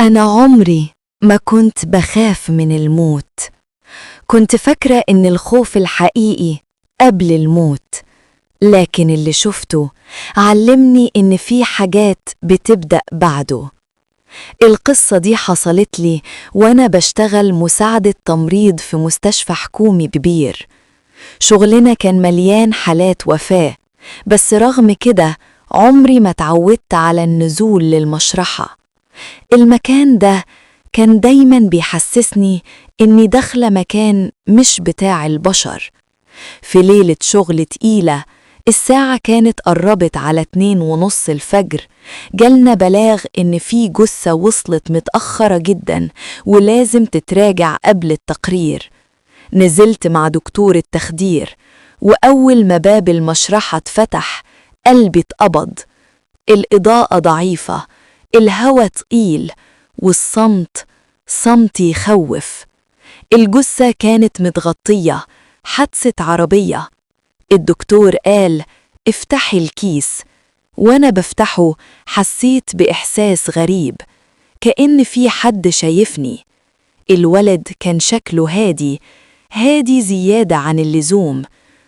أنا عمري ما كنت بخاف من الموت. كنت فاكرة إن الخوف الحقيقي قبل الموت، لكن اللي شفته علمني إن في حاجات بتبدأ بعده. القصة دي حصلت لي وأنا بشتغل مساعدة تمريض في مستشفى حكومي كبير. شغلنا كان مليان حالات وفاة، بس رغم كده عمري ما تعودت على النزول للمشرحة. المكان ده كان دايما بيحسسني إني داخلة مكان مش بتاع البشر. في ليلة شغل تقيلة، الساعة كانت قربت على 2:30 الفجر، جالنا بلاغ إن في جثة وصلت متأخرة جدا ولازم تتراجع قبل التقرير. نزلت مع دكتور التخدير، وأول ما باب المشرحة اتفتح قلبي اتقبض. الإضاءة ضعيفة، الهوا تقيل، والصمت صمت يخوف. الجثة كانت متغطية، حادثة عربية. الدكتور قال افتحي الكيس، وانا بفتحه حسيت بإحساس غريب، كأن في حد شايفني. الولد كان شكله هادي زيادة عن اللزوم،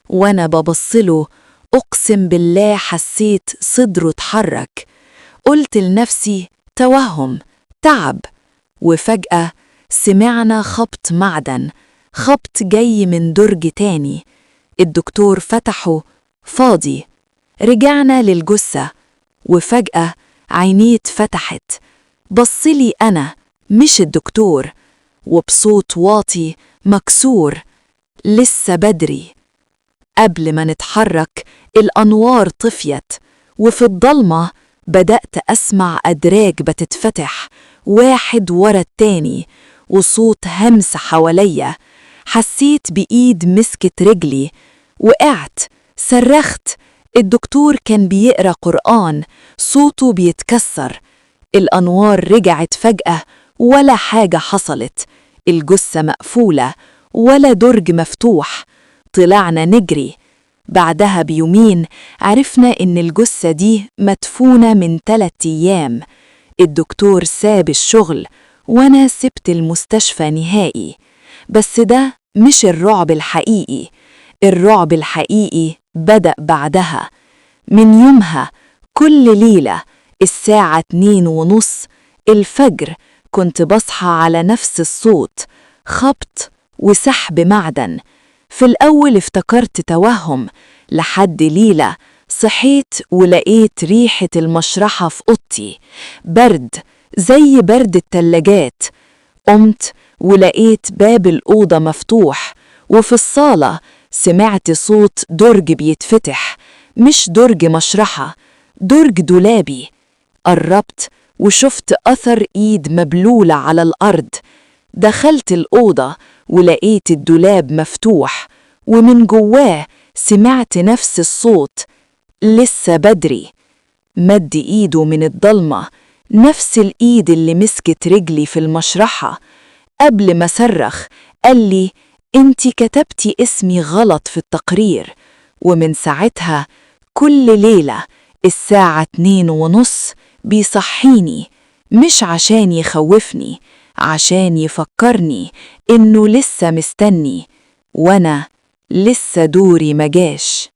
وانا ببصله أقسم بالله حسيت صدره اتحرك. قلت لنفسي توهم، تعب. وفجأة سمعنا خبط معدن، خبط جاي من درج تاني. الدكتور فتحه فاضي. رجعنا للجثة، وفجأة عينيه اتفتحت. بصلي أنا مش الدكتور، وبصوت واطي مكسور: لسه بدري. قبل ما نتحرك الأنوار طفيت، وفي الضلمة بدأت أسمع أدراج بتتفتح واحد ورا التاني، وصوت همس حواليا. حسيت بإيد مسكت رجلي، وقعت، صرخت. الدكتور كان بيقرأ قرآن، صوته بيتكسر. الأنوار رجعت فجأة، ولا حاجة حصلت. الجثة مقفولة، ولا درج مفتوح. طلعنا نجري. بعدها بيومين عرفنا إن الجثة دي مدفونة من 3 أيام. الدكتور ساب الشغل، وأنا سبت المستشفى نهائي. بس ده مش الرعب الحقيقي. الرعب الحقيقي بدأ بعدها. من يومها كل ليلة الساعة 2:30 الفجر كنت بصحى على نفس الصوت، خبط وسحب معدن. في الأول افتكرت توهم، لحد ليلة صحيت ولقيت ريحة المشرحة في أوضتي، برد زي برد التلاجات. قمت ولقيت باب الأوضة مفتوح، وفي الصالة سمعت صوت درج بيتفتح، مش درج مشرحة، درج دولابي. قربت وشفت أثر إيد مبلولة على الأرض. دخلت الأوضة ولقيت الدولاب مفتوح، ومن جواه سمعت نفس الصوت: لسه بدري. مد إيده من الضلمة، نفس الإيد اللي مسكت رجلي في المشرحة. قبل ما صرخ قال لي انتي كتبتي اسمي غلط في التقرير. ومن ساعتها كل ليلة الساعة 2:30 بيصحيني، مش عشان يخوفني، عشان يفكرني إنه لسه مستني، وأنا لسه دوري مجاش.